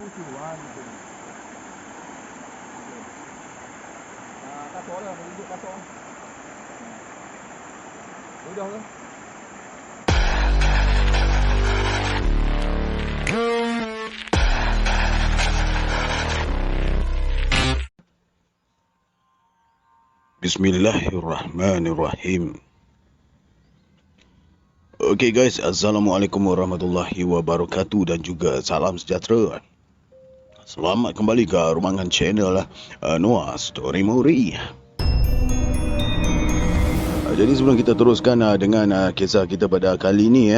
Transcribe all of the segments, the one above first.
kiluan gitu. Kasut lah, duduk kasut. Udah kan? Bismillahirrahmanirrahim. Okay guys, Assalamualaikum warahmatullahi wabarakatuh dan juga salam sejahtera. Selamat kembali ke ruangan channel Noah Story Mori. Jadi sebelum kita teruskan dengan kisah kita pada kali ini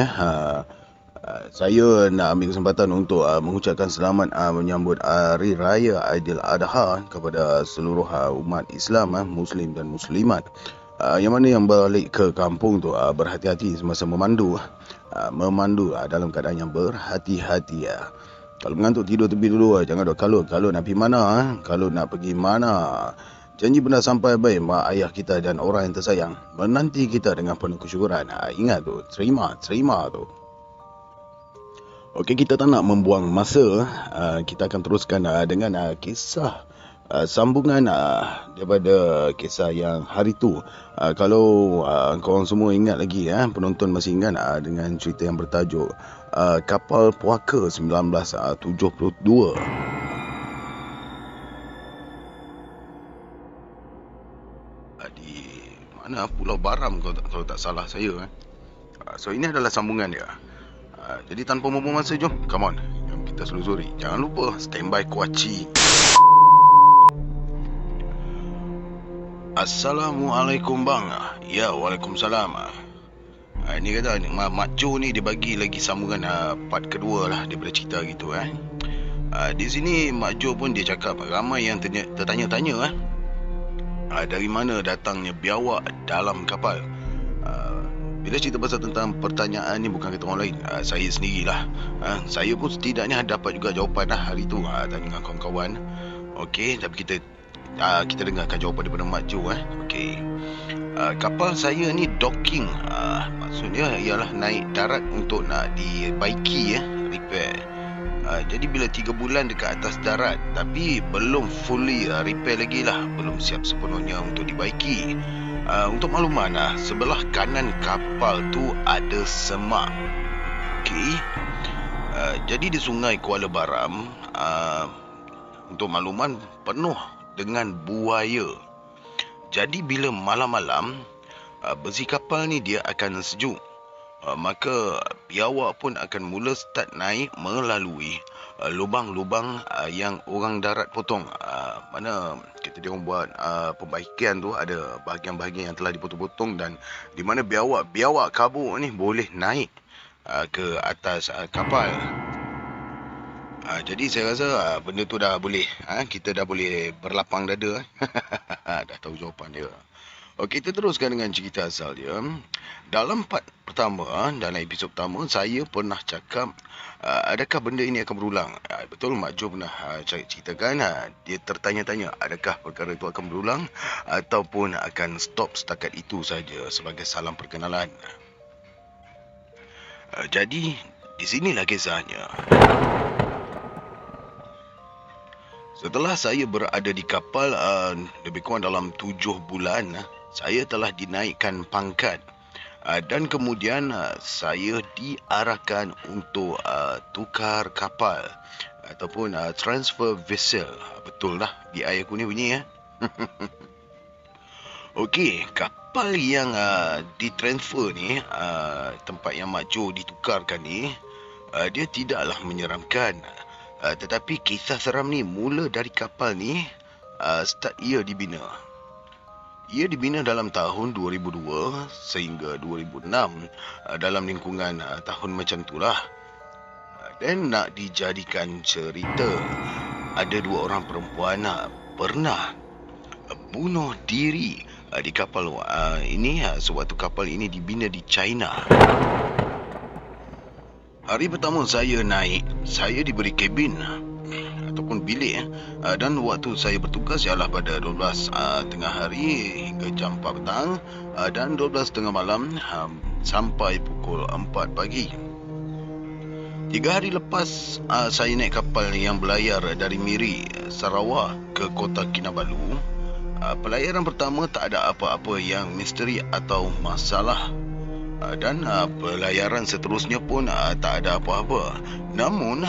saya nak ambil kesempatan untuk mengucapkan selamat menyambut Hari Raya Aidil Adha kepada seluruh umat Islam, Muslim dan Muslimat. Yang mana yang balik ke kampung tu berhati-hati semasa memandu. Memandu dalam keadaan yang berhati-hati. Kalau mengantuk tidur tepi dulu, jangan duk kalut. Kalau nak pergi mana, kalau nak pergi mana. Janji benda sampai baik mak ayah kita dan orang yang tersayang menanti kita dengan penuh kesyukuran. Ingat tu, terima tu. Okey, kita tak nak membuang masa. Kita akan teruskan dengan kisah sambungan daripada kisah yang hari tu. Kalau korang semua ingat lagi, penonton masih ingat dengan cerita yang bertajuk Kapal Puaka 1972. Di mana Pulau Baram kalau tak salah saya. So ini adalah sambungan dia. Jadi tanpa membuang masa, jom, come on, jom kita selusuri. Jangan lupa standby kuaci. Assalamualaikum bang. Ya, waalaikumsalam. Ini kata Mak Jo ni dia bagi lagi sambungan part kedua lah daripada cerita gitu. Di sini Mak Jo pun dia cakap ramai yang tertanya-tanya dari mana datangnya biawak dalam kapal. Bila cerita pasal tentang pertanyaan ni bukan kata orang lain, saya sendirilah. Saya pun setidaknya dapat juga jawapan hari tu tanya dengan kawan-kawan. Okey, tapi kita dengarkan jawapan daripada Mak Jo. Okey. Kapal saya ni docking, maksudnya ialah naik darat untuk nak dibaiki, repair. Jadi bila 3 bulan dekat atas darat, tapi belum fully repair lagi lah, belum siap sepenuhnya untuk dibaiki. Untuk makluman, sebelah kanan kapal tu ada semak. Okey. Jadi di sungai Kuala Baram, untuk makluman, penuh dengan buaya. Jadi bila malam-malam, besi kapal ni dia akan sejuk. Maka biawak pun akan mula start naik melalui lubang-lubang yang orang darat potong. Mana kita tengok buat perbaikan tu, ada bahagian-bahagian yang telah dipotong-potong, dan di mana biawak kabur ni boleh naik ke atas kapal. Jadi saya rasa benda tu dah boleh, kita dah boleh berlapang dada. Dah tahu jawapan dia. Okey, kita teruskan dengan cerita asal dia. Dalam part pertama, dalam episod pertama, saya pernah cakap adakah benda ini akan berulang. Betul, Mak Jo pernah ceritakan, dia tertanya-tanya adakah perkara itu akan berulang ataupun akan stop setakat itu saja sebagai salam perkenalan. Jadi di sinilah kisahnya. Setelah saya berada di kapal lebih kurang dalam 7 bulan, saya telah dinaikkan pangkat. Dan kemudian saya diarahkan untuk tukar kapal ataupun transfer vessel. Betul lah, BI aku ni bunyi Okey, kapal yang ditransfer ni, tempat yang Mak Jo ditukarkan ni, dia tidaklah menyeramkan. Tetapi kisah seram ni mula dari kapal ni start ia dibina. Ia dibina dalam tahun 2002 sehingga 2006, dalam lingkungan tahun macam itulah. Dan nak dijadikan cerita, ada 2 orang perempuan pernah bunuh diri di kapal ini sewaktu kapal ini dibina di China. Hari pertama saya naik, saya diberi kabin ataupun bilik dan waktu saya bertugas ialah pada 12 tengah hari hingga jam 4 petang dan 12 tengah malam sampai pukul 4 pagi. 3 hari lepas saya naik kapal yang berlayar dari Miri, Sarawak ke Kota Kinabalu. Pelayaran pertama tak ada apa-apa yang misteri atau masalah. Dan pelayaran seterusnya pun tak ada apa-apa. Namun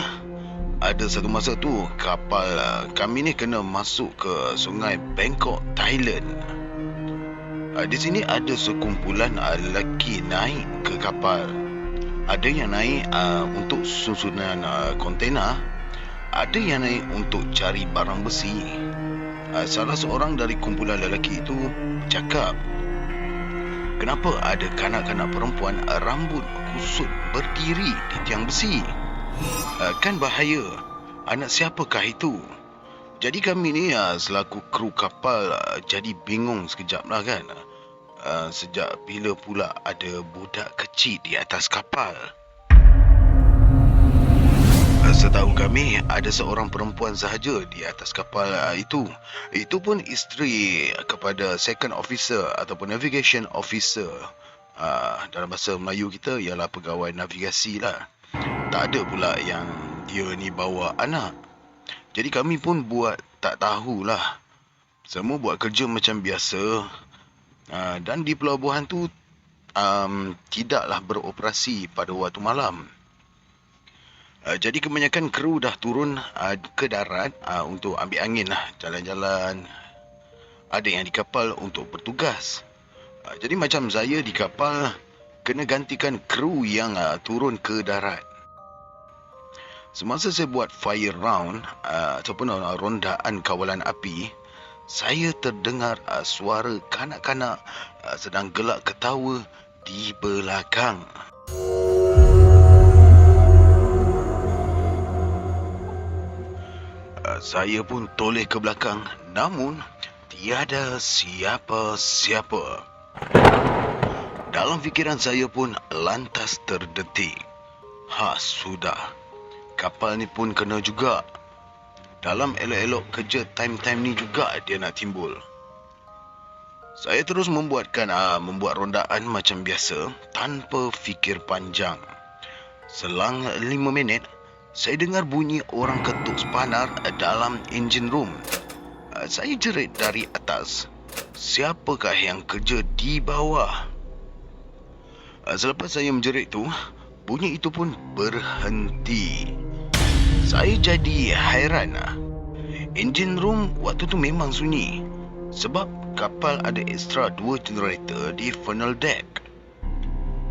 ada satu masa tu kapal kami ni kena masuk ke sungai Bangkok, Thailand. Di sini ada sekumpulan lelaki naik ke kapal. Ada yang naik untuk susunan kontena. Ada yang naik untuk cari barang besi. Salah seorang dari kumpulan lelaki itu bercakap, kenapa ada kanak-kanak perempuan rambut kusut berdiri di tiang besi? Kan bahaya. Anak siapakah itu? Jadi kami ni selaku kru kapal jadi bingung sekejap lah kan. Sejak bila pula ada budak kecil di atas kapal? Setahu kami ada seorang perempuan sahaja di atas kapal itu. Itu pun isteri kepada second officer ataupun navigation officer. Dalam bahasa Melayu kita ialah pegawai navigasi lah. Tak ada pula yang dia ni bawa anak. Jadi kami pun buat tak tahulah. Semua buat kerja macam biasa. Dan di pelabuhan tu tidaklah beroperasi pada waktu malam. Jadi kebanyakan kru dah turun ke darat untuk ambil angin lah, jalan-jalan. Ada yang di kapal untuk bertugas. Jadi macam saya di kapal kena gantikan kru yang turun ke darat. Semasa saya buat fire round ataupun rondaan kawalan api, saya terdengar suara kanak-kanak sedang gelak ketawa di belakang. Saya pun toleh ke belakang, namun tiada siapa-siapa. Dalam fikiran saya pun lantas terdetik. Sudah. Kapal ni pun kena juga. Dalam elok-elok kerja time-time ni juga dia nak timbul. Saya terus membuat rondaan macam biasa tanpa fikir panjang. Selang 5 minit, saya dengar bunyi orang ketuk spanar dalam engine room. Saya jerit dari atas. Siapakah yang kerja di bawah? Selepas saya menjerit tu, bunyi itu pun berhenti. Saya jadi hairan. Engine room waktu tu memang sunyi. Sebab kapal ada extra 2 generator di funnel deck.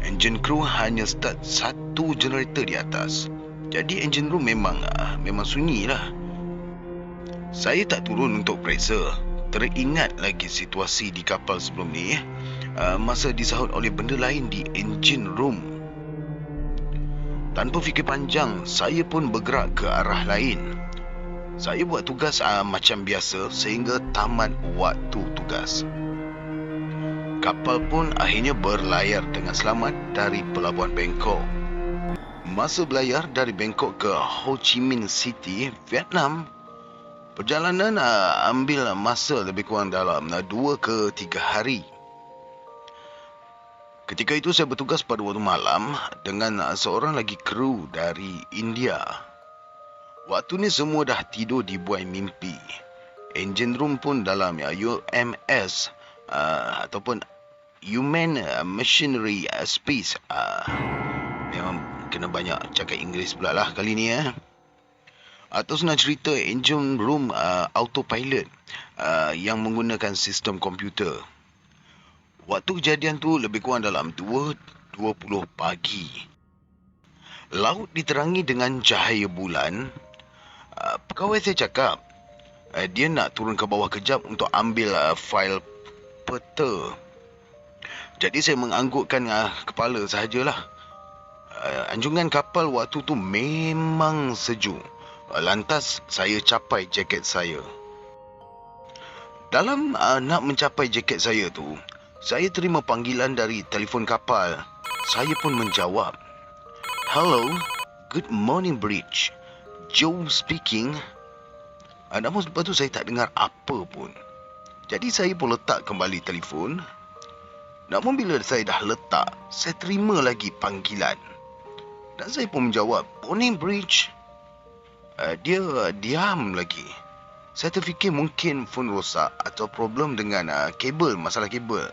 Engine crew hanya start 1 generator di atas. Jadi engine room memang sunyi lah. Saya tak turun untuk periksa. Teringat lagi situasi di kapal sebelum ni. Masa disahut oleh benda lain di engine room. Tanpa fikir panjang, saya pun bergerak ke arah lain. Saya buat tugas macam biasa sehingga tamat waktu tugas. Kapal pun akhirnya berlayar dengan selamat dari pelabuhan Bangkok. Masa berlayar dari Bangkok ke Ho Chi Minh City, Vietnam, perjalanan ambil masa lebih kurang dalam 2 ke 3 hari. Ketika itu saya bertugas pada waktu malam dengan seorang lagi kru dari India. Waktu ni semua dah tidur di buai mimpi. Engine room pun dalam UMS ataupun Human Machinery Space. Memang kena banyak cakap Inggeris pula lah kali ni. Atau senang cerita engine room autopilot yang menggunakan sistem komputer. Waktu kejadian tu lebih kurang dalam 2:20 pagi. Laut diterangi dengan cahaya bulan. Pegawai saya cakap dia nak turun ke bawah kejap untuk ambil fail peta. Jadi saya menganggukkan kepala sahajalah. Anjungan kapal waktu tu memang sejuk. Lantas saya capai jaket saya. Dalam nak mencapai jaket saya tu, saya terima panggilan dari telefon kapal. Saya pun menjawab. Hello, good morning bridge. Joe speaking. Namun lepas tu saya tak dengar apa pun. Jadi saya pun letak kembali telefon. Namun bila saya dah letak, saya terima lagi panggilan. Dan saya pun menjawab, Boning Bridge. Dia diam lagi. Saya terfikir mungkin phone rosak atau problem dengan kabel, masalah kabel.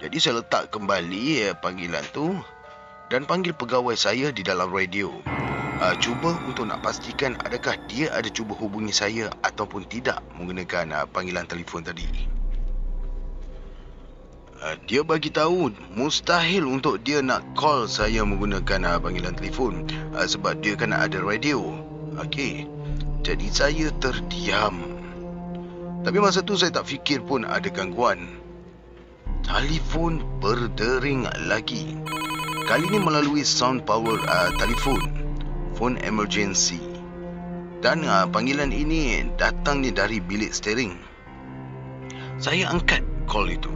Jadi saya letak kembali panggilan tu dan panggil pegawai saya di dalam radio. Cuba untuk nak pastikan adakah dia ada cuba hubungi saya ataupun tidak menggunakan panggilan telefon tadi. Dia bagi tahu mustahil untuk dia nak call saya menggunakan panggilan telefon sebab dia kan ada radio. Okey. Jadi saya terdiam. Tapi masa tu saya tak fikir pun ada gangguan. Telefon berdering lagi. Kali ini melalui sound power telefon, phone emergency. Dan panggilan ini datangnya dari bilik steering. Saya angkat call itu.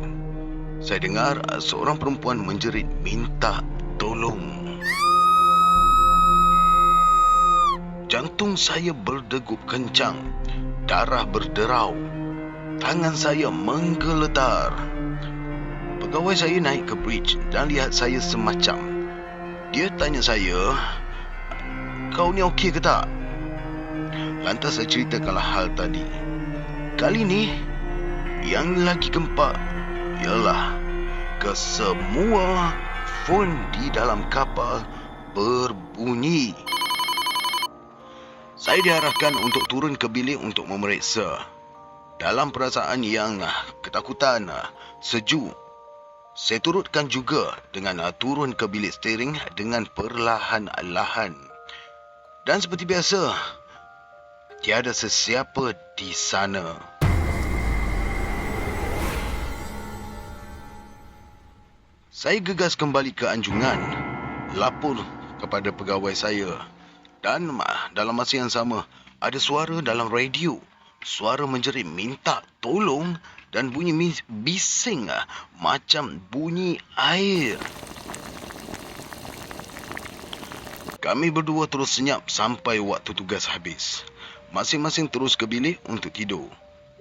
Saya dengar seorang perempuan menjerit minta tolong. Jantung saya berdegup kencang, darah berderau, tangan saya menggeletar. Pegawai saya naik ke bridge dan lihat saya semacam. Dia tanya saya, kau ni okey ke tak? Lantas saya ceritakanlah hal tadi. Kali ni, yang lagi gempak ialah kesemua phone di dalam kapal berbunyi. Saya diarahkan untuk turun ke bilik untuk memeriksa. Dalam perasaan yang ketakutan, sejuk, saya turutkan juga dengan turun ke bilik steering dengan perlahan-lahan. Dan seperti biasa, tiada sesiapa di sana. Saya gegas kembali ke anjungan, lapor kepada pegawai saya. Dan dalam masa yang sama, ada suara dalam radio. Suara menjerit minta tolong dan bunyi bising macam bunyi air. Kami berdua terus senyap sampai waktu tugas habis. Masing-masing terus ke bilik untuk tidur.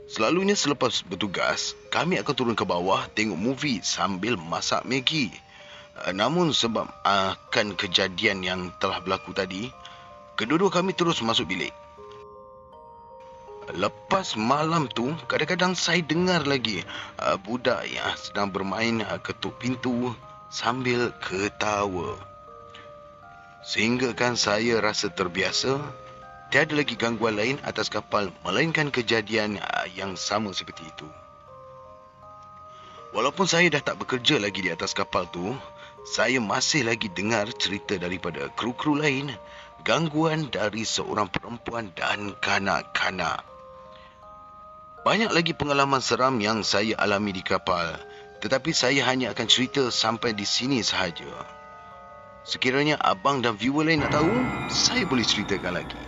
Selalunya selepas bertugas, kami akan turun ke bawah tengok movie sambil masak Maggi. Namun sebab akan kejadian yang telah berlaku tadi, kedua-dua kami terus masuk bilik. Lepas malam tu, kadang-kadang saya dengar lagi budak yang sedang bermain ketuk pintu sambil ketawa. Sehingga kan saya rasa terbiasa, tiada lagi gangguan lain atas kapal melainkan kejadian yang sama seperti itu. Walaupun saya dah tak bekerja lagi di atas kapal tu, saya masih lagi dengar cerita daripada kru-kru lain, gangguan dari seorang perempuan dan kanak-kanak. Banyak lagi pengalaman seram yang saya alami di kapal, tetapi saya hanya akan cerita sampai di sini sahaja. Sekiranya abang dan viewer lain nak tahu, saya boleh ceritakan lagi.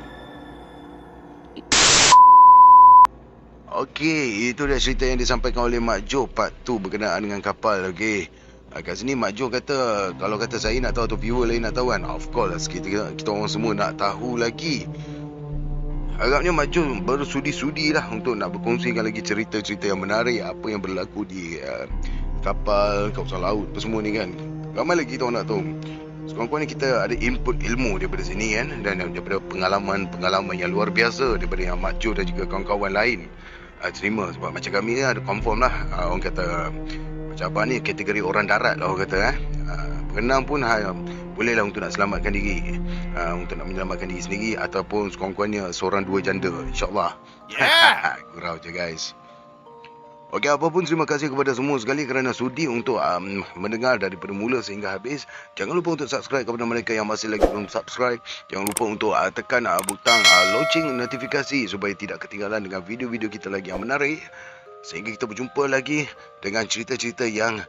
Okey, itu dah cerita yang disampaikan oleh Mak Jo part 2 berkenaan dengan kapal. Okey. Kat sini Mak Jo kata, kalau kata saya nak tahu atau viewer lain nak tahu kan, of course kita orang semua nak tahu lagi. Agaknya Mak Jo bersudi-sudi lah untuk nak berkongsikan lagi cerita-cerita yang menarik, apa yang berlaku di kapal, kawasan laut, apa semua ni kan. Ramai lagi kita orang nak tahu. Sekurang-kurangnya kita ada input ilmu daripada sini kan, dan daripada pengalaman yang luar biasa daripada yang Mak Jo dan juga kawan-kawan lain terima. Sebab macam kami ni ada confirm lah, orang kata macam apa ni, kategori orang darat lah orang kata. Berenang pun bolehlah untuk nak selamatkan diri, untuk nak menyelamatkan diri sendiri ataupun sekurang-kurangnya seorang dua janda, insyaAllah. Yeah. Gurau je guys. Okey, apapun terima kasih kepada semua sekali kerana sudi untuk mendengar daripada mula sehingga habis. Jangan lupa untuk subscribe kepada mereka yang masih lagi belum subscribe. Jangan lupa untuk tekan butang loceng notifikasi supaya tidak ketinggalan dengan video-video kita lagi yang menarik. Sehingga kita berjumpa lagi dengan cerita-cerita yang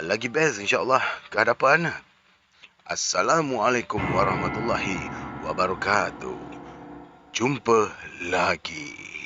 lagi best insyaAllah ke hadapan. Assalamualaikum warahmatullahi wabarakatuh. Jumpa lagi.